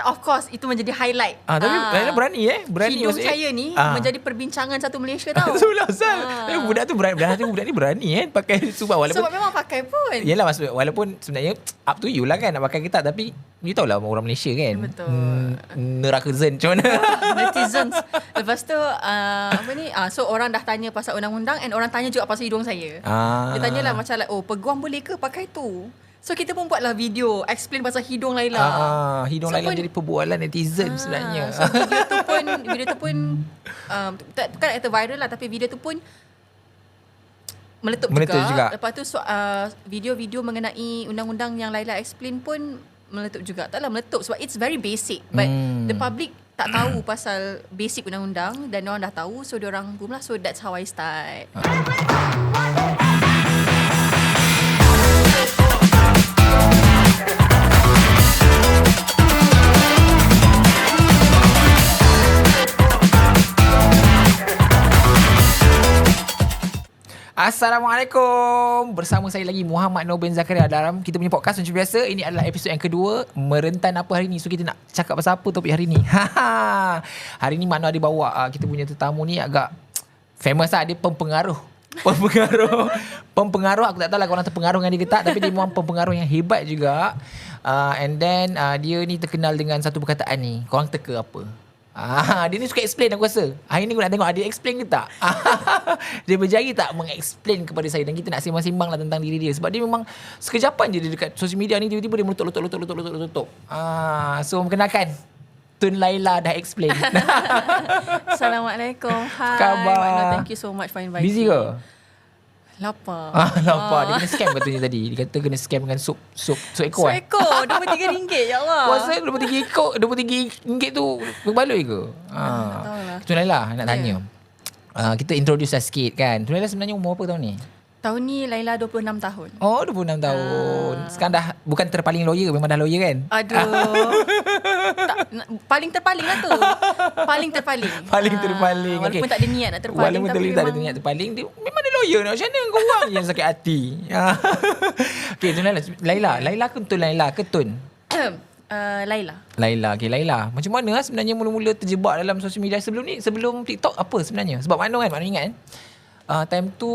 of course itu menjadi highlight. Tapi Laila berani hidung saya ni menjadi perbincangan satu Malaysia tau. Itulah Ustaz. Budak tu berani, budak ni berani pakai subah walaupun sebab memang pakai pun. Yelah maksud walaupun sebenarnya up to you lah kan nak pakai ke tak, tapi you tahulah orang Malaysia kan. Betul. Neraka zen macam mana. Netizens. Lepas tu so orang dah tanya pasal undang-undang, and orang tanya juga pasal hidung saya. Dia tanyalah macam like, peguam boleh ke pakai tu? So kita pun buatlah video explain pasal hidung Laila. Hidung Laila jadi perbualan netizen sebenarnya. So video tu pun bukan kata viral lah, tapi video tu pun meletup juga. Lepas tu video-video mengenai undang-undang yang Laila explain pun meletup juga. Taklah meletup sebab it's very basic, but the public tak tahu pasal basic undang-undang, dan orang dah tahu, so diorang boom lah. So that's how I start. Assalamualaikum. Bersama saya lagi Muhammad Noor bin Zakaria dalam kita punya podcast macam biasa. Ini adalah episod yang kedua, merentan apa hari ni. So kita nak cakap pasal apa topik hari ni. Hari ni Mak Noor ada bawa kita punya tetamu ni agak famous lah. Dia pempengaruh. Pempengaruh. Aku tak tahu lah korang terpengaruh dengan dia ke tak, tapi dia memang pempengaruh yang hebat juga. And then dia ni terkenal dengan satu perkataan ni. Korang teka apa? Dia ni suka explain, aku rasa. Hari ni aku nak tengok dia explain ke tak. Dia berjaya tak meng-explain kepada saya, dan kita nak sembang-sembang lah tentang diri dia. Sebab dia memang sekejapan je dia dekat sosial media ni, tiba-tiba dia meletup. So memperkenalkan Tun Laila dah explain. Assalamualaikum. Hai Khabar? Makna, thank you so much for inviting. Busy ke? Lapar. Lapar. Dia kena scam katanya tadi. Dia kata kena scam dengan sup ekor. Sup ekor RM23, ya Allah. Puasa RM23 tu berbaloi ke? Tun Laila nak tanya. Kita introduce lah sikit kan. Tun Laila sebenarnya umur apa tahun ni? Tahun ni Laila 26 tahun. Oh, 26 tahun. Sekarang dah bukan terpaling lawyer, memang dah lawyer kan? Aduh. Paling terpaling lah tu. Paling terpaling. Okay. Walaupun tak ada niat nak terpaling. Walaupun tak ada niat terpaling, dia memang dia lawyer nak. Macam mana kau orang yang sakit hati? Okay, Tun Laila ke Tun Laila ke Tun? Laila. Okay, Laila. Macam mana sebenarnya mula-mula terjebak dalam sosial media sebelum TikTok apa sebenarnya? Sebab Mak Noor ingat time tu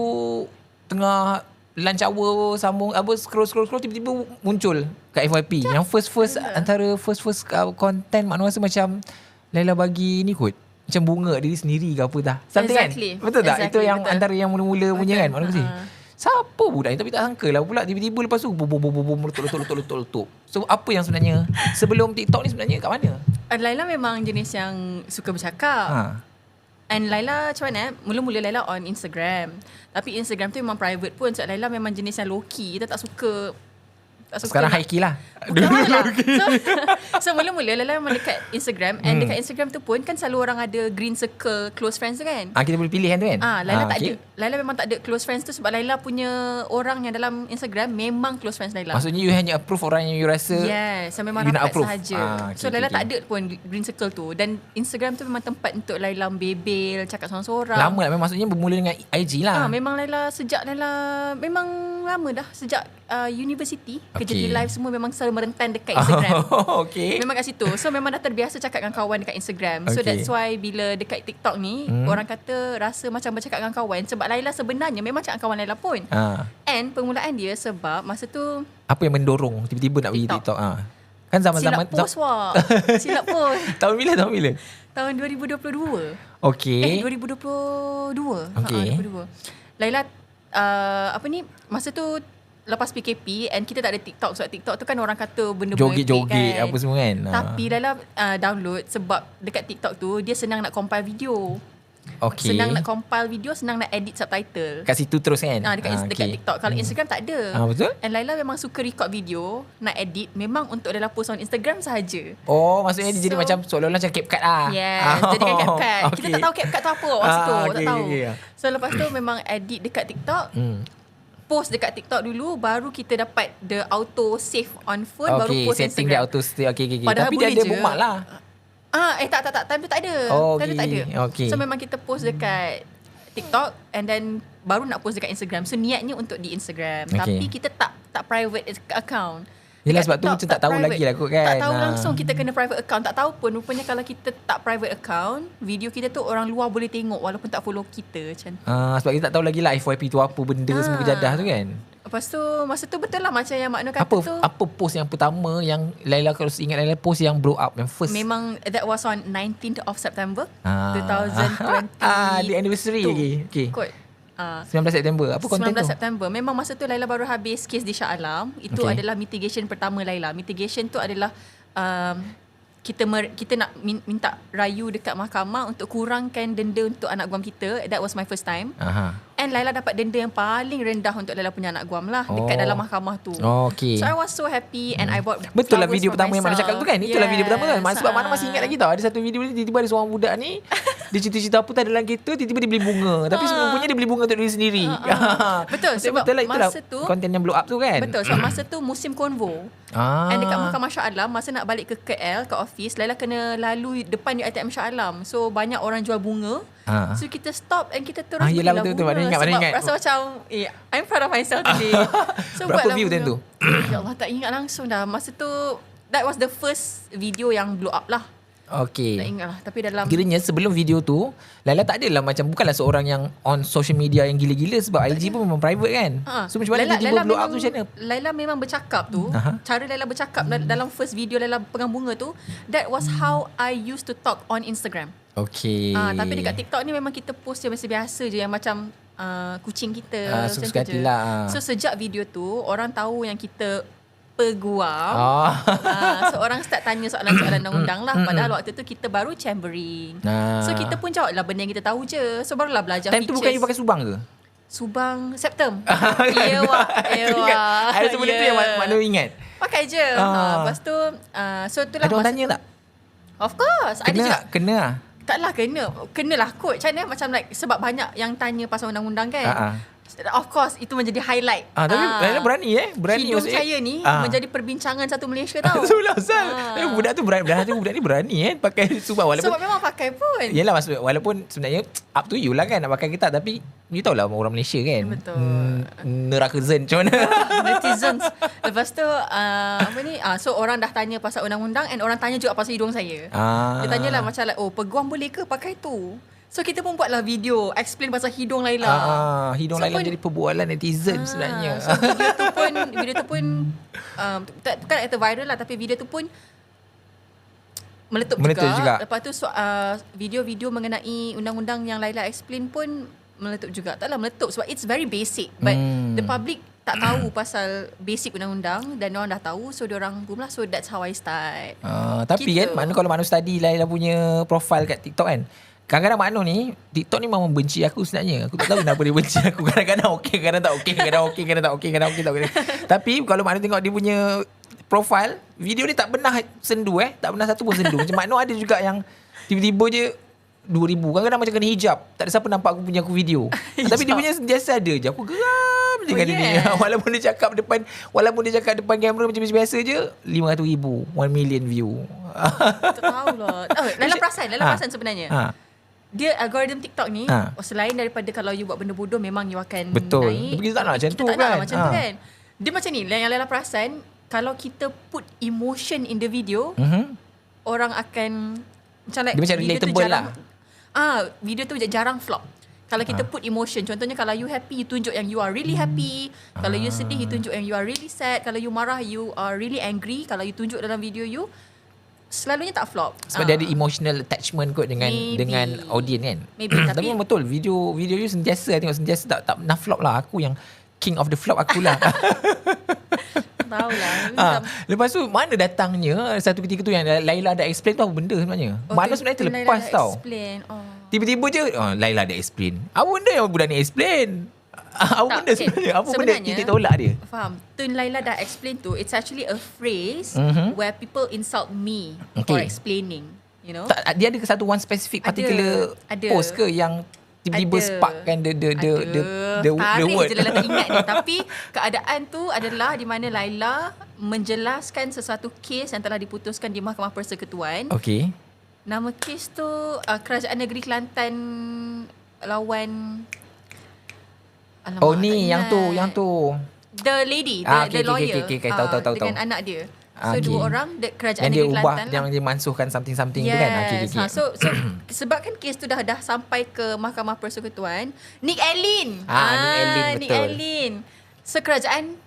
tengah lunch hour sambung scroll tiba-tiba muncul kat FYP yang first antara first content Mak Noor rasa macam Laila bagi ni kot, macam bunga diri sendiri ke apa dah something exactly. Kan betul tak? Itu yang betul. antara yang mula-mula punya kan Mak Noor kasi siapa budak ni, tapi tak sangka lah pula tiba-tiba lepas tu letup. So apa yang sebenarnya sebelum TikTok ni sebenarnya kat mana? Laila memang jenis yang suka bercakap. And Laila macam mana? Mula-mula Laila on Instagram. Tapi Instagram tu memang private pun. Sebab Laila memang jenis yang low-key. Kita tak suka sekarang high key lah. Bukan lah. So mula-mula Laila memang dekat Instagram. And dekat Instagram tu pun kan selalu orang ada green circle close friends tu kan. Kita boleh pilih kan tu kan. Laila tak ada. Laila memang tak ada close friends tu. Sebab Laila punya orang yang dalam Instagram memang close friends Laila. Maksudnya you hanya approve orang yang you rasa. Yes, memang rapat sahaja. So Laila tak ada pun green circle tu. Dan Instagram tu memang tempat untuk Laila bebel, cakap seorang-seorang. Lama lah, maksudnya bermula dengan IG lah. Memang Laila memang lama dah. Sejak university, kerja di live semua memang selalu merentan dekat Instagram. Memang kat situ. So memang dah terbiasa cakap dengan kawan dekat Instagram. So that's why bila dekat TikTok ni, orang kata rasa macam bercakap dengan kawan. Sebab Laila sebenarnya memang cakap dengan kawan Laila pun. And permulaan dia sebab masa tu, apa yang mendorong tiba-tiba nak pergi TikTok? Kan zaman-zaman silap post. Tahun bila? Tahun 2022. 2022. 2022. Laila masa tu lepas PKP, and kita tak ada TikTok. Sebab TikTok tu kan orang kata benda joget-joget apa semua kan. Tapi Laila download sebab dekat TikTok tu dia senang nak compile video. Senang nak compile video, senang nak edit subtitle. Kat situ terus kan? Dekat TikTok. Kalau Instagram tak ada. Betul. And Laila memang suka record video, nak edit memang untuk Laila post on Instagram sahaja. Maksudnya dia jadi macam seolah-olah macam CapCut lah. Yes, jadikan CapCut. Kita tak tahu CapCut tu apa masa tu. Tak tahu. So lepas tu memang edit dekat TikTok. Post dekat TikTok dulu, baru kita dapat the auto save on phone, baru post setting Instagram. Dia auto save. Padahal tapi dia ada bookmark lah. Tak. Time tu tak ada. Time tu tak ada. So memang kita post dekat TikTok, and then baru nak post dekat Instagram. So niatnya untuk di Instagram. Tapi kita tak private account. Yelah, Dekat sebab tu TikTok macam tak tahu lagi lah kot kan. Tak tahu langsung kita kena private account. Tak tahu pun rupanya kalau kita tak private account, video kita tu orang luar boleh tengok walaupun tak follow kita macam tu. Sebab kita tak tahu lagi lah FYP tu apa benda semua kejadah tu kan. Lepas tu masa tu betul lah macam yang Mak Nur kata tu. Apa post yang pertama yang Laila, kalau ingat Laila, post yang blow up yang first? Memang that was on 19th of September 2020. The anniversary lagi. Okay. Kot. 19 September. Apa konten 19 tu? September. Memang masa tu Laila baru habis kes di Shah Alam. Itu adalah mitigation pertama Laila. Mitigation tu adalah kita nak minta rayu dekat mahkamah untuk kurangkan denda untuk anak guam kita. That was my first time. And Laila dapat denda yang paling rendah untuk Laila punya anak guam lah dekat dalam mahkamah tu. Okay. So I was so happy and I bought betul lah flowers video for pertama yang Mana myself. cakap tu kan. Itulah video pertama kan. Sebab Mana masih Ah. ingat lagi tau. Ada satu video ni tiba-tiba ada seorang budak ni dia cerita-cerita apa tak dalam kereta, tiba-tiba dia beli bunga. Tapi sebenarnya dia beli bunga untuk diri sendiri. Betul, sebab betul lah, itulah masa tu konten yang blow up tu kan. Betul, sebab masa tu musim konvo. And dekat Mahkamah Shah Alam, masa nak balik ke KL, ke office, Laila kena lalu depan di ATM Shah Alam. So banyak orang jual bunga. So kita stop and kita terus yelah, belilah betul-betul. bunga. Mana ingat, sebab mana ingat. rasa macam I'm proud of myself today. So berapa buatlah view bunga. time tu? Ya Allah, tak ingat langsung dah. Masa tu that was the first video yang blow up lah. Okay. Tak ingat lah. Tapi dalam Kiranya sebelum video tu, Laila tak adalah macam, bukanlah seorang yang on social media yang gila-gila, sebab IG pun memang private kan. So macam mana tiba-tiba blow up tu macam mana? Laila memang bercakap tu. Cara Laila bercakap dalam first video Laila pegang bunga tu, that was how I used to talk on Instagram. Okay. Tapi dekat TikTok ni memang kita post je biasa je yang macam kucing kita macam suka tu hati je. lah. So sejak video tu orang tahu yang kita peguam. So orang start tanya soalan-soalan undang-undang lah. Padahal waktu tu kita baru chambering. So kita pun jawab lah benda yang kita tahu je. So barulah belajar Time tu bukan you pakai Subang ke? Subang Septem. Ewa. Ada sebelum tu yang mana ingat? Pakai je. Lepas tu so itulah. Ada orang masa tanya tu, tak? Of course. Ada juga. Kena lah. Taklah kena. Kenalah kot. Macam mana? Macam like sebab banyak yang tanya pasal undang-undang kan. Of course itu menjadi highlight. Tapi Laila berani berani hidung saya ni menjadi perbincangan satu Malaysia tau. Sebelah budak tu berani, budak ni berani pakai Subang walaupun sebab memang pakai pun. Yelah, maksud walaupun sebenarnya up to you lah kan nak pakai ke tak, tapi you tahu lah orang Malaysia kan. Betul. Neraka zen macam mana. Netizens. Lepas tu apa ni? So orang dah tanya pasal undang-undang and orang tanya juga pasal hidung saya. Dia tanyalah macam like, peguam boleh ke pakai tu? So kita pun buatlah video explain pasal hidung Laila. Hidung Laila jadi perbualan netizen sebenarnya. So video tu pun bukan kata viral lah, tapi video tu pun meletup juga. Lepas tu video-video mengenai undang-undang yang Laila explain pun meletup juga. Taklah meletup sebab it's very basic, but the public tak tahu pasal basic undang-undang dan orang dah tahu, so diorang boom lah. So that's how I start. Tapi gitu. kan kalau Mak Nur study Laila punya profile kat TikTok kan, kadang-kadang Mak Nur ni TikTok ni memang benci aku sebenarnya. Aku tak tahu kenapa dia benci aku. Kadang-kadang okey, kadang tak okey, kadang okey, kadang tak okey, kadang okey tak okey. Tapi kalau Mak Nur tengok dia punya profile, video dia tak pernah sendu tak pernah satu pun sendu. Macam Mak Nur ada juga yang tiba-tiba je 2,000. Kadang-kadang macam kena hijab. Tak ada siapa nampak aku punya video. Tapi dia punya sentiasa ada je. Aku geram je dengan dia. Walaupun dia cakap depan kamera macam biasa je, 500,000, 1 million view. Tak tahulah. Laila perasan sebenarnya. Dia algoritma TikTok ni selain daripada kalau you buat benda bodoh memang you akan betul naik. Tapi kita tak nak macam tu tak kan. nak macam tu kan. Dia macam ni yang Laila perasan, kalau kita put emotion in the video, orang akan macam like dia macam relatable lah. Video tu jarang flop. Kalau kita put emotion, contohnya kalau you happy, you tunjuk yang you are really happy. Kalau you sedih, you tunjuk yang you are really sad. Kalau you marah, you are really angry. Kalau you tunjuk dalam video you, selalunya tak flop. Sebab dia ada emotional attachment kot dengan audience kan. Maybe tapi memang betul video you sentiasa tak pernah flop lah. Aku yang king of the flop akulah. Tahulah. Lepas tu mana datangnya satu ketika tu yang Laila ada explain tu apa benda sebenarnya? Mana sebenarnya terlepas tau. Tiba-tiba je Laila ada explain. Apa benda yang budak ni explain? Apa benda sebenarnya? Apa benda titik tolak dia? Faham. Tun Laila dah explain tu, it's actually a phrase where people insult me for explaining, you know. Dia ada satu one specific particular post ke yang tiba-tiba sparkkan the word. Je Laila tak ingat ni. Tapi keadaan tu adalah di mana Laila menjelaskan sesuatu kes yang telah diputuskan di Mahkamah Persekutuan. Okey. Nama kes tu Kerajaan Negeri Kelantan lawan yang tu The lady, the lawyer. Okay. Tahu. Dengan anak dia. So Okay. 2 orang kerajaan Yang dia negeri ubah, Kelantan yang dia mansuhkan something tu kan. Yes. So sebabkan kes tu dah sampai ke Mahkamah Persekutuan, Nick Allen. Nick Allen, Nick betul. Allen. So kerajaan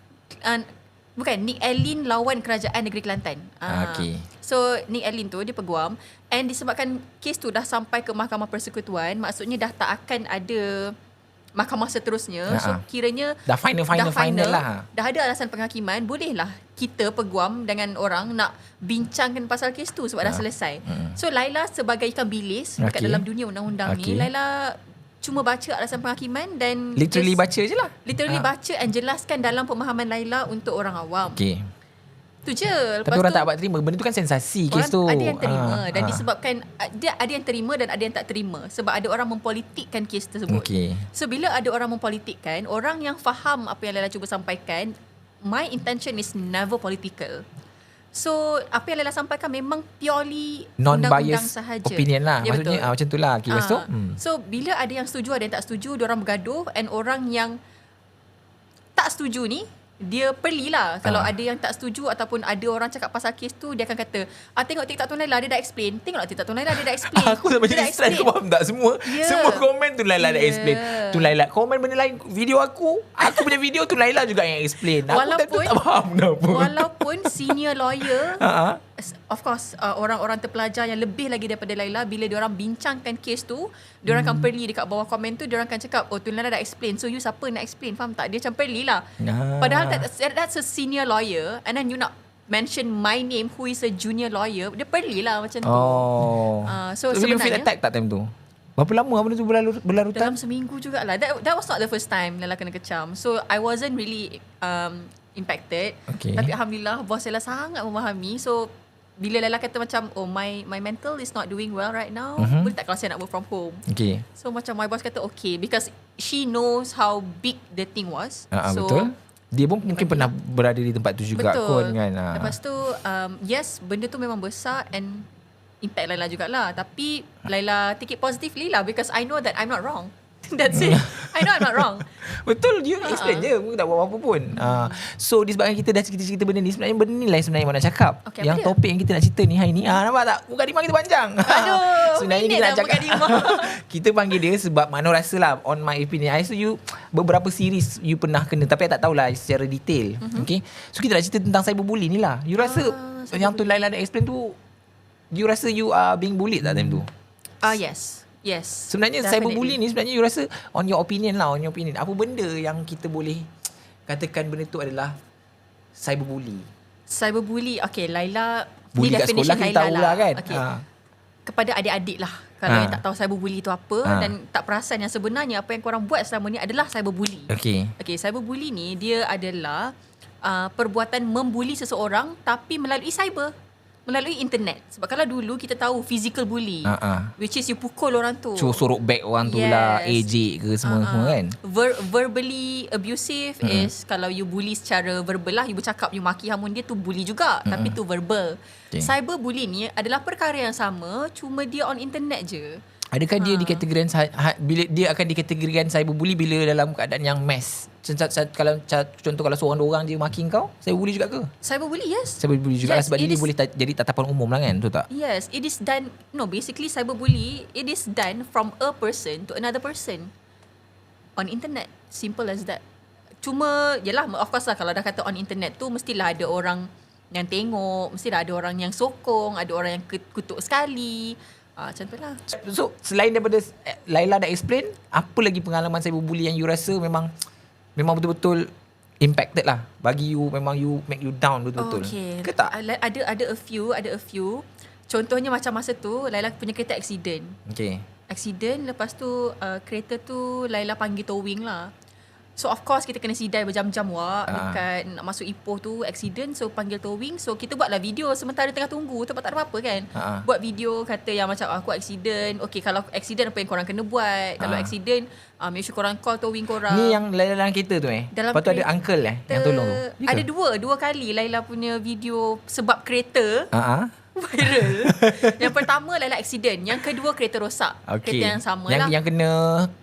bukan Nick Allen lawan kerajaan negeri Kelantan. Okay. So Nick Allen tu dia peguam, and disebabkan kes tu dah sampai ke Mahkamah Persekutuan, maksudnya dah tak akan ada mahkamah seterusnya. So kiranya dah final lah. Dah ada alasan penghakiman, bolehlah kita peguam dengan orang nak bincangkan pasal kes tu sebab dah selesai. So Laila sebagai ikan bilis dekat dalam dunia undang-undang ni, Laila cuma baca alasan penghakiman dan literally baca je lah. Literally baca and jelaskan dalam pemahaman Laila untuk orang awam. Okay. Tu je. Lepas Tapi orang tu, tak dapat terima. Benda tu kan sensasi kes tu. ada yang terima dan disebabkan ada yang terima dan ada yang tak terima sebab ada orang mempolitikkan kes tersebut. Okay. So bila ada orang mempolitikkan, orang yang faham apa yang Laila cuba sampaikan, my intention is never political. So apa yang Laila sampaikan memang purely undang-undang non-biased sahaja. opinion lah. Ya, Maksudnya betul. macam tu lah. Okay, lepas tu So bila ada yang setuju, ada yang tak setuju, diorang bergaduh, and orang yang tak setuju ni dia perlilah. Kalau ada yang tak setuju ataupun ada orang cakap pasal kes tu, dia akan kata, tengok TikTok tu Laila, dia dah explain. Tengoklah TikTok tu Laila, dia dah explain. Aku sampai jadi stress. Kau faham tak? Semua komen tu Laila dah explain. Tu Laila komen benda lain, video aku punya video tu Laila juga yang explain. Aku tak faham kenapa. Walaupun senior lawyer, of course, orang-orang terpelajar yang lebih lagi daripada Laila, bila diorang bincangkan kes tu, diorang akan perli dekat bawah komen tu, diorang akan cakap, tu Laila dah explain, so you siapa nak explain? Faham tak? Dia macam perli lah. Padahal that's a senior lawyer, and then you nak mention my name who is a junior lawyer, dia perli lah macam tu. So you feel sebenarnya attack tak time tu? Berapa lama benda tu berlarutan? dalam seminggu jugalah. That was not the first time Laila kena kecam. So I wasn't really impacted. Okay. Tapi alhamdulillah bos Laila sangat memahami. So bila Laila kata macam, my mental is not doing well right now, boleh tak kalau saya nak work from home? Okay. So macam my boss kata okay, because she knows how big the thing was. So betul. Dia pun mungkin pernah berada di tempat tu juga betul. kan. Lepas tu yes, benda tu memang besar and impact Laila jugalah. Tapi Laila take it positively lah, because I know that I'm not wrong. That's it. I know I'm not wrong. Betul, you explain je. Aku tak buat apa-apa pun. So disebabkan kita dah cerita-cerita benda ni, sebenarnya benda ni lah sebenarnya yang nak cakap. Okay, yang topik yang kita nak cerita ni hari ni, nampak tak? Mukadimah kita panjang. Aduh, sebenarnya kita nak cakap. Kita panggil dia sebab Mano rasa lah, on my opinion, I rasa you beberapa series you pernah kena, tapi I tak tahulah secara detail. Okay. So kita nak cerita tentang cyberbully ni lah. You rasa yang tu Laila dah explain tu, you rasa you are being bullied tak time tu? Yes. Sebenarnya definitely. cyberbully ni sebenarnya you rasa, on your opinion, apa benda yang kita boleh katakan benda tu adalah cyberbully? Cyberbully, okay, Laila, Bully ni kat definition sekolah kita tahulah kan. Okay. Kepada adik-adik lah, kalau yang tak tahu cyberbully tu apa, dan tak perasan yang sebenarnya apa yang korang buat selama ni adalah cyberbully. Okay, cyberbully ni dia adalah perbuatan membuli seseorang tapi melalui cyber, melalui internet. Sebab kalau dulu kita tahu physical bully, which is you pukul orang tu, sorok beg orang tu lah, ejek ke semua kan. Verbally abusive is kalau you bully secara verbal lah, you bercakap, you maki hamun dia, tu bully juga, tapi tu verbal. Cyberbully ni adalah perkara yang sama, cuma dia on internet je. Adakah dia dikategorikan bila dia akan dikategorikan cyberbully bila dalam keadaan yang mass? Kalau contoh kalau seorang dua orang je maki kau, cyberbully juga ke? Cyberbully, yes. Cyberbully juga sebab dia boleh jadi tatapan umum lah kan, betul tak? Yes, it is done. No, basically cyberbully, it is done from a person to another person on internet. Simple as that. Cuma yelah, of course lah, kalau dah kata on internet tu mestilah ada orang yang tengok, mestilah ada orang yang sokong, ada orang yang kutuk sekali. Macam tu lah. So selain daripada Laila dah explain, apa lagi pengalaman cyberbully yang you rasa memang betul-betul impacted lah bagi you, memang you make you down betul-betul? Okay. Ke tak? Ada a few. Contohnya macam masa tu Laila punya kereta accident. Accident, lepas tu kereta tu Laila panggil towing lah. So of course kita kena sidai berjam-jam dekat nak masuk Ipoh tu, accident, so panggil towing. So kita buatlah video sementara tengah tunggu, tempat tak ada apa-apa kan. Buat video kata yang macam aku accident. Okay, kalau accident apa yang korang kena buat? Kalau accident, make sure korang call towing korang. Ni yang Laila dalam kereta tu lepas tu ada uncle yang tolong tu. Ada dua kali Laila punya video sebab kereta viral. Yang pertama Laila accident, yang kedua kereta rosak. Kereta yang sama lah. Yang kena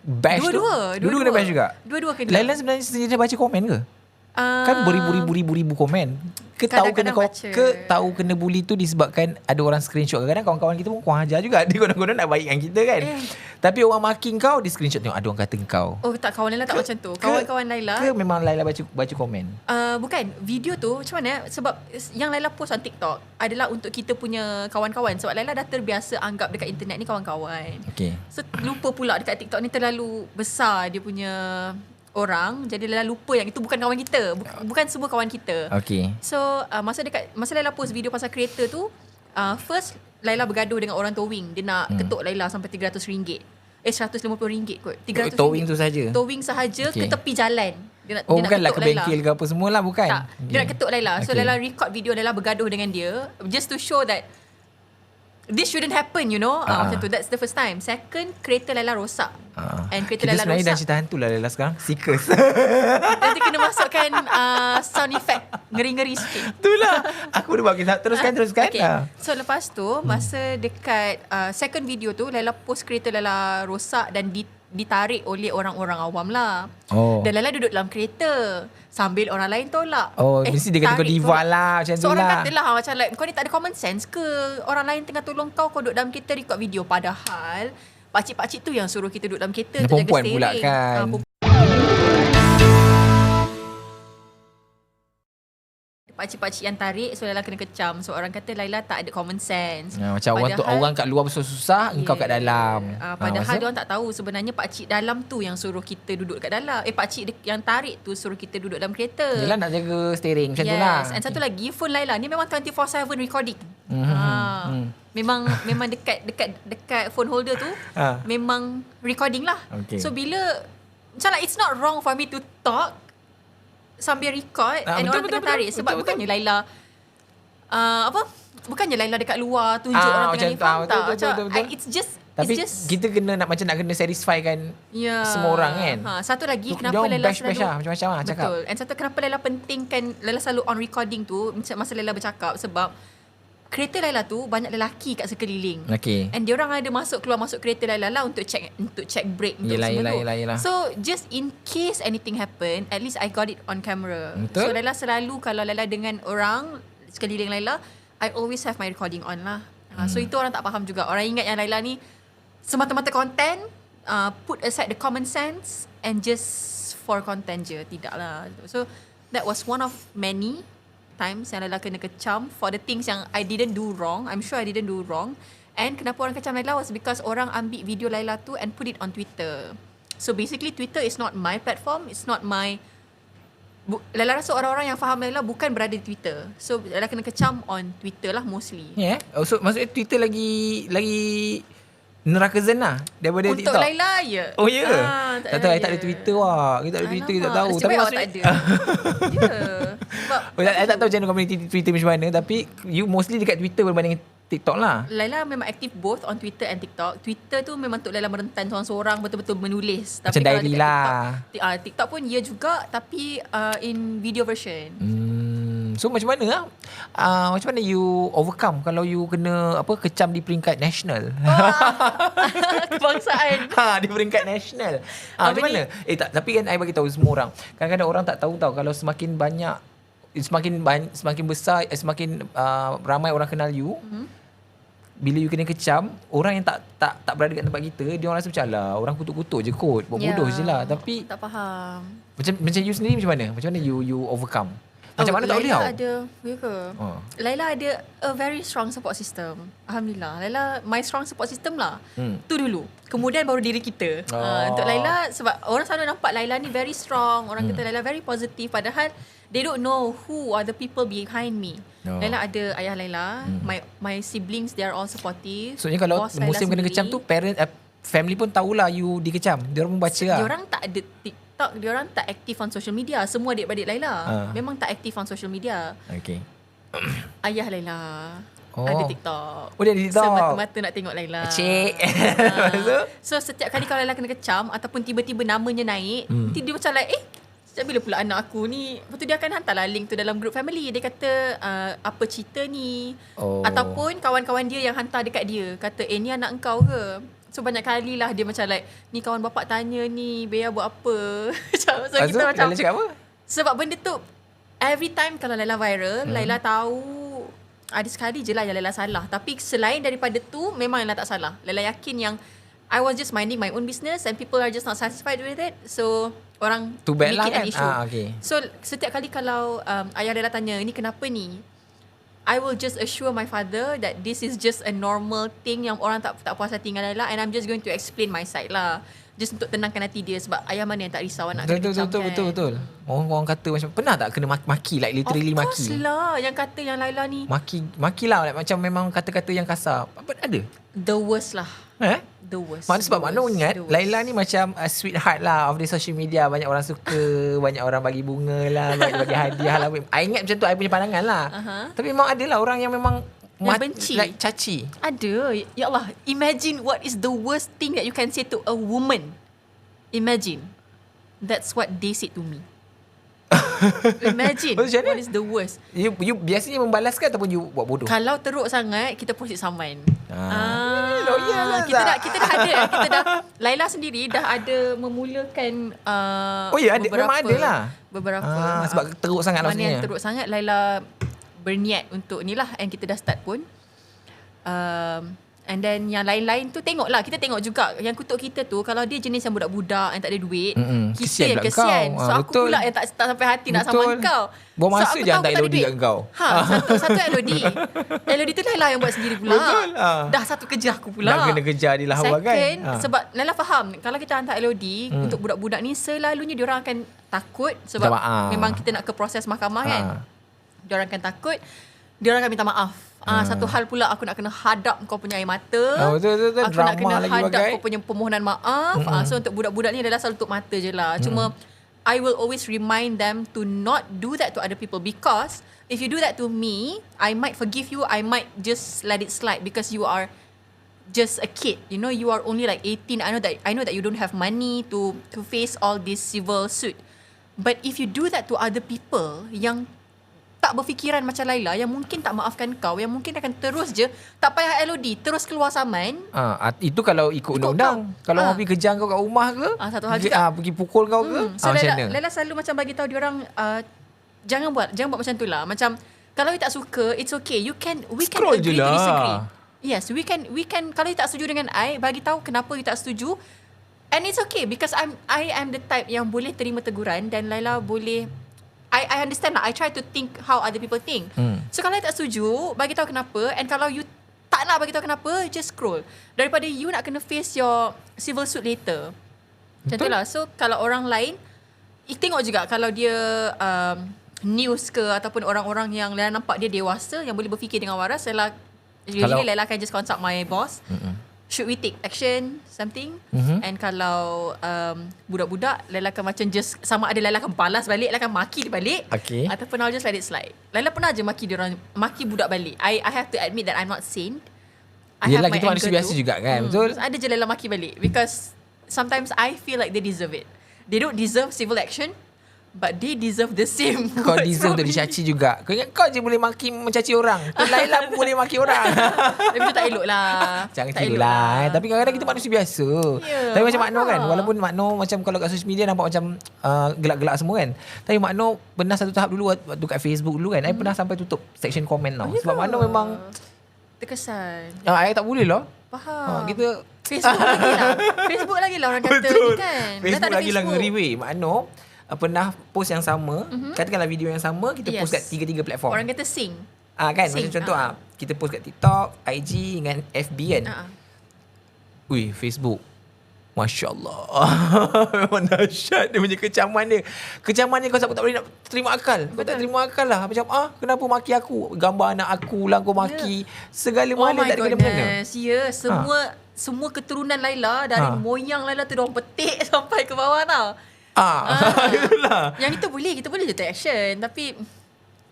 bash Dua-dua kena bash juga. Dua-dua kena. Laila sebenarnya sengaja baca komen ke? Kan beribu-ribu komen. Tahu kena bully tu disebabkan ada orang screenshot. Kadang-kadang kawan-kawan kita pun kurang ajar juga. Dia guna-guna nak baikkan kita kan. Tapi orang maki kau, di screenshot tengok ada orang kata kau. Oh tak, kawan Laila tak macam tu. Kawan-kawan Laila ke memang Laila baca komen? Bukan. Video tu macam mana? Sebab yang Laila post on TikTok adalah untuk kita punya kawan-kawan. Sebab Laila dah terbiasa anggap dekat internet ni kawan-kawan. Okay. So lupa pula dekat TikTok ni terlalu besar dia punya orang, jadi Laila lupa yang itu bukan kawan kita, bukan semua kawan kita. Okay. So masa Laila post video pasal kereta tu, first Laila bergaduh dengan orang towing. Dia nak ketuk Laila sampai RM300. RM150 kot. RM300. Towing tu saja. Towing sahaja ke tepi jalan. Dia nak bukanlah ketuk ke bengkel ke apa semualah, bukan. Tak. Dia nak ketuk Laila. So Laila record video Laila bergaduh dengan dia just to show that this shouldn't happen, macam tu. That's the first time. Second, kereta Laila rosak. And kereta Laila rosak. Kita sebenarnya dah cerita hantu lah Laila sekarang. Seekers. Nanti kena masukkan sound effect ngeri-ngeri sikit. Itulah. Aku dah bagi. Teruskan. Okay. So lepas tu, masa dekat second video tu, Laila post kereta Laila rosak dan ditarik oleh orang-orang awam lah. Dan Laila duduk dalam kereta sambil orang lain tolak. Mesti dia kata kau diva lah macam tu lah. So orang kata lah macam like, kau ni tak ada common sense ke? Orang lain tengah tolong kau duduk dalam kereta record video. Padahal pakcik-pakcik tu yang suruh kita duduk dalam kereta untuk jaga steering. Perempuan pula kan. Pakcik-pakcik yang tarik, so Laila kena kecam. So orang kata Laila tak ada common sense. Macam orang kat luar susah, engkau kat dalam. Padahal dia orang tak tahu sebenarnya pakcik dalam tu yang suruh kita duduk kat dalam. Pakcik yang tarik tu suruh kita duduk dalam kereta. Yelah, nak jaga steering macam tu lah. And satu lagi, phone Laila ni memang 24/7 recording. Memang dekat phone holder tu memang recording lah. So bila macam like, it's not wrong for me to talk sambil record and orang tengah tarik. Sebab bukannya Laila bukannya Laila dekat luar tunjuk orang tengah ni, faham tak? Betul. It's just kita kena nak kena satisfykan semua orang kan. Satu lagi, kenapa Laila selalu macam-macam lah cakap. Betul. And satu, kenapa Laila pentingkan Laila selalu on recording tu masa Laila bercakap, sebab kereta Laila tu banyak lelaki kat sekeliling. And diorang ada keluar masuk kereta Laila lah untuk check brake untuk semua tu. So just in case anything happen, at least I got it on camera. So Laila selalu, kalau Laila dengan orang sekeliling Laila, I always have my recording on lah. So itu orang tak faham juga. Orang ingat yang Laila ni semata-mata content, put aside the common sense and just for content je. Tidak lah. So that was one of many times yang Laila kena kecam for the things yang I didn't do wrong. I'm sure I didn't do wrong. And kenapa orang kecam Laila was because orang ambil video Laila tu and put it on Twitter. So basically Twitter is not my platform. It's not my... Laila rasa orang-orang yang faham Laila bukan berada di Twitter. So Laila kena kecam on Twitter lah mostly. So maksudnya Twitter lagi neraka zen lah daripada untuk TikTok. Untuk Laila ya. Oh ya. Tak tahu, tak ada Twitter wah. Kita tak ada Twitter, kita tak tahu. Tapi awak tak ada. I tak tahu channel community Twitter macam mana, tapi you mostly dekat Twitter berbanding TikTok lah. Laila memang aktif both on Twitter and TikTok. Twitter tu memang untuk Laila merentan seorang-seorang, betul-betul menulis. Macam diary lah. TikTok pun ya juga, tapi in video version. So macam mana lah? Macam mana you overcome kalau you kena kecam di peringkat national? Kebangsaan. Di peringkat national. Macam mana? Tapi kan I bagi tahu semua orang. Kadang-kadang orang tak tahu kalau semakin banyak, semakin besar, semakin ramai orang kenal you. Bila you kena kecam, orang yang tak berada kat tempat kita, dia orang rasa macam lah, orang kutuk-kutuk je kot, buat bodoh je lah. Tapi tak faham. Macam you sendiri macam mana? Macam mana you overcome? Macam mana tak boleh tahu? Laila ada a very strong support system. Alhamdulillah. Laila my strong support system lah. Tu dulu. Kemudian baru diri kita. Untuk Laila, sebab orang selalu nampak Laila ni very strong. Orang kata Laila very positive. Padahal they don't know who are the people behind me. Laila ada ayah Laila. My siblings, they are all supportive. Soalnya kalau musim kena kecam tu, family pun tahulah you dikecam. Dia orang pun baca lah. Dia orang tak ada TikTok, dia orang tak aktif on social media. Semua adik-beradik Laila memang tak aktif on social media. Ayah Laila ada TikTok. Dia ada TikTok. Semata-mata nak tengok Laila. Cik. So setiap kali kalau Laila kena kecam ataupun tiba-tiba namanya naik, nanti dia macam like, sejak bila pula anak aku ni? Lepas tu dia akan hantarlah link tu dalam group family. Dia kata, apa cerita ni? Ataupun kawan-kawan dia yang hantar dekat dia, kata, ni anak engkau ke? So banyak kali lah dia macam like, ni kawan bapak tanya ni, Bea buat apa? So kita macam, Laila cakap apa? Sebab benda tu every time kalau Laila viral, Laila tahu ada sekali je lah yang Laila salah. Tapi selain daripada tu, memang Laila tak salah. Laila yakin yang I was just minding my own business and people are just not satisfied with it. So orang Too bad make lah it an kan. issue. Okay. So setiap kali kalau ayah Laila tanya, ni kenapa ni? I will just assure my father that this is just a normal thing yang orang tak puas hati dengan Laila, and I'm just going to explain my side lah. Just untuk tenangkan hati dia, sebab ayah mana yang tak risau anak kena bincang kan. Betul. Orang kata macam pernah tak kena maki, like literally Of maki. course lah, yang kata yang Laila ni Maki lah, like, macam memang kata-kata yang kasar. Apa ada? the worst lah. The worst. Sebab Makno ingat Laila ni macam sweetheart lah of the social media. Banyak orang suka, banyak orang bagi bunga lah, bagi hadiah lah. I ingat macam tu, I punya pandangan lah. Tapi memang ada lah orang yang memang benci, like caci. Ada. Ya Allah, imagine what is the worst thing that you can say to a woman. Imagine. That's what they said to me. Imagine what is the worst. You biasanya membalaskan ataupun you buat bodoh? Kalau teruk sangat, kita proceed saman. Lawyer lah, kita dah ada. Laila sendiri dah ada memulakan memang ada lah. Beberapa. Sebab teruk sangat lah mana maksudnya. yang teruk sangat, Laila berniat untuk ni lah, and kita dah start pun. And then yang lain-lain tu tengoklah, kita tengok juga yang kutuk kita tu, kalau dia jenis yang budak-budak yang tak ada duit, kita yang kesian. So aku betul. pula yang tak sampai hati nak saman kau. Buang masa so, je hantar Elodie kat kau. Satu Elodie. Elodie tu Laila yang buat sendiri pula. Betul. Dah satu kerja aku pula. Nak kena kejar dia lah awak kan. Second, sebab Laila faham, kalau kita hantar Elodie untuk budak-budak ni, selalunya diorang akan takut sebab memang kita nak ke proses mahkamah kan. Diorang akan takut, diorang akan minta maaf. Satu hal pula, aku nak kena hadap kau punya air mata. Betul. Aku Drama nak kena lagi hadap bagai. kau punya permohonan maaf. So untuk budak-budak ni adalah selalu tutup mata je lah. Cuma I will always remind them to not do that to other people, because if you do that to me, I might forgive you, I might just let it slide because you are just a kid. You know, you are only like 18. I know that you don't have money to face all this civil suit. But if you do that to other people yang tak berfikiran macam Laila, yang mungkin tak maafkan kau, yang mungkin akan terus je, tak payah LOD, terus keluar saman. Itu kalau ikut undang-undang. Kalau orang pergi kejar kau kat rumah ke, satu hal juga. pergi pukul kau ke, So macam mana? Laila selalu macam bagi tahu diorang, jangan buat macam tu lah. Macam kalau you tak suka, it's okay. We can Scroll agree je lah. to disagree. Yes, we can. Kalau you tak setuju dengan I, bagi tahu kenapa you tak setuju. And it's okay, because I am the type yang boleh terima teguran, dan Laila boleh, I understand lah. I try to think how other people think. So kalau you tak setuju, bagi tahu kenapa. And kalau you tak nak bagi tahu kenapa, just scroll. Daripada you nak kena face your civil suit later. Macam tu lah. So kalau orang lain, tengok juga kalau dia news ke, ataupun orang-orang yang Laila nampak dia dewasa, yang boleh berfikir dengan waras, Laila akan just consult my boss. Should we take action something? And kalau budak-budak, Laila akan macam just, sama ada Laila akan balas balik, Laila akan maki dia balik, ataupun I'll just let it slide. Laila pernah je maki budak balik. I have to admit that I'm not sane. Yelah, kita manusia biasa juga kan. Betul. Ada je Laila maki balik, because sometimes I feel like they deserve it. They don't deserve civil action, but they deserve the same. Kau deserve untuk dicaci juga. Kau ingat kau je boleh mencaci orang. Kau Laila pun boleh maki orang. Tapi tu tak elok lah. Jangan tiru lah. Tapi kadang-kadang kita manusia biasa. Tapi macam Makno kan, walaupun Makno macam kalau kat social media nampak macam gelak-gelak semua kan. Tapi Makno pernah satu tahap dulu waktu kat Facebook dulu kan. I pernah sampai tutup section komen tau. Sebab Makno memang terkesan. I tak boleh lah. Faham. Kita Facebook lagi lah orang kata ni kan. Facebook lagi lah ngeri weh. Makno pernah post yang sama, katakanlah video yang sama, kita post kat 3 platform. Orang kata sync. Kan, macam contoh kita post kat TikTok, IG dengan FB kan. Ui, Facebook. Masya Allah. Memang dahsyat dia punya kecaman dia. Kecaman dia kau tak boleh nak terima akal. Kau tak terima akal lah. Macam, kenapa maki aku? Gambar anak aku lah kau maki. Segala mana tak ada kena-mena. Ya, semua keturunan Laila, dari moyang Laila tu diorang petik sampai ke bawah tau. Itulah. Yang itu kita boleh je take action, tapi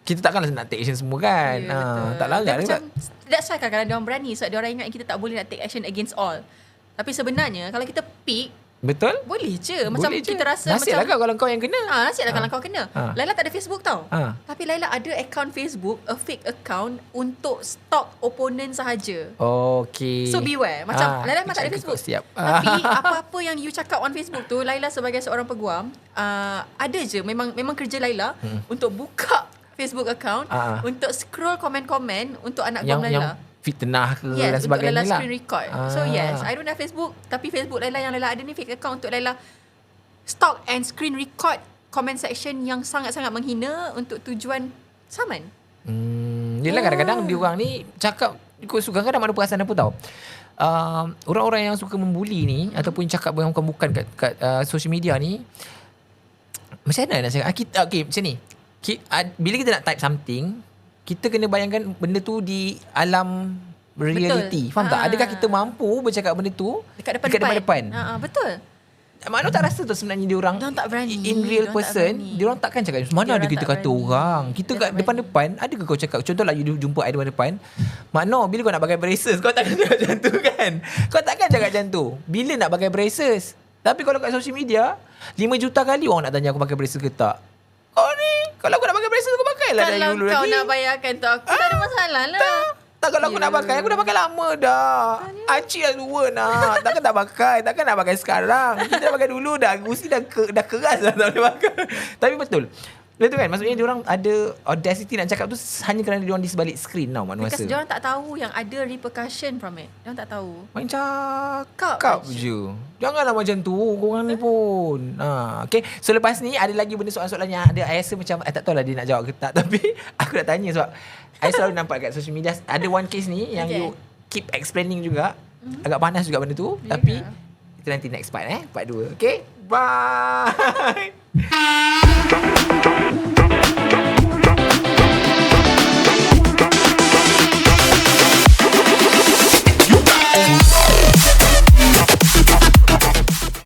kita takkanlah nak take action semua kan. Tak larat juga. That's why kadang-kadang diorang berani, sebab diorang ingat kita tak boleh nak take action against all. Tapi sebenarnya kalau kita pick, Betul? Boleh je. Macam Boleh je. kita rasa Nasib lah macam kalau kau yang kena. nasib lah kalau kau kena. Laila tak ada Facebook tau. Tapi Laila ada account Facebook, a fake account untuk stalk opponent sahaja. Okay. So beware. Macam Laila memang tak ada Facebook. Siap. Tapi apa-apa yang you cakap on Facebook tu, Laila sebagai seorang peguam, ada je memang kerja Laila untuk buka Facebook account, untuk scroll komen-komen untuk anak guam Laila. Fitnah ke dan Yes, sebagainya untuk Laila lah. screen record. So yes, I don't have Facebook, tapi Facebook Laila yang Laila ada ni fake account untuk Laila stalk and screen record comment section yang sangat-sangat menghina untuk tujuan saman. Yelah kadang-kadang diorang ni cakap, ikut suka kadang ada perasan apa tau. Orang-orang yang suka membuli ni ataupun cakap yang bukan kat social media ni, macam mana nak cakap? Okay, macam ni. Bila kita nak type something, kita kena bayangkan benda tu di alam reality. Faham tak? Adakah kita mampu bercakap benda tu dekat depan? Betul. Maknanya tak rasa tu sebenarnya diorang tak berani. in real person, diorang takkan cakap mana ada kita kata orang. Kita kat depan-depan, adakah kau cakap, contohlah you jumpa I depan-depan, makna bila kau nak pakai braces, kau takkan cakap macam tu kan? Kau takkan cakap macam tu. Bila nak pakai braces? Tapi kalau kat social media, 5 juta kali orang nak tanya aku pakai braces ke tak. Kau ni, kalau aku nak pakai braces, aku pakai lah dari dulu lagi. Kalau kau nak bayarkan tu, aku tak ada masalah lah. Tak, kalau aku nak pakai, aku dah pakai lama dah. Acik dah tua nak. Takkan tak pakai. Takkan nak pakai sekarang. Kita dah pakai dulu dah. Gusi dah keras dah tak boleh pakai. Tapi betul. Betul kan? Maksudnya diorang ada audacity nak cakap tu hanya kerana diorang di sebalik skrin tau makna masa. Because diorang tak tahu yang ada repercussion from it. Diorang tak tahu. Main cakap je. Janganlah macam tu. Korang ni pun. Okay. So lepas ni ada lagi benda soalan-soalan yang ada. I rasa macam, I tak tahulah dia nak jawab ke tak. Tapi aku nak tanya sebab I selalu nampak kat social media. Ada one case ni yang you keep explaining juga. Agak panas juga benda tu. Tapi itu nanti next part Part 2. Okay. Bye.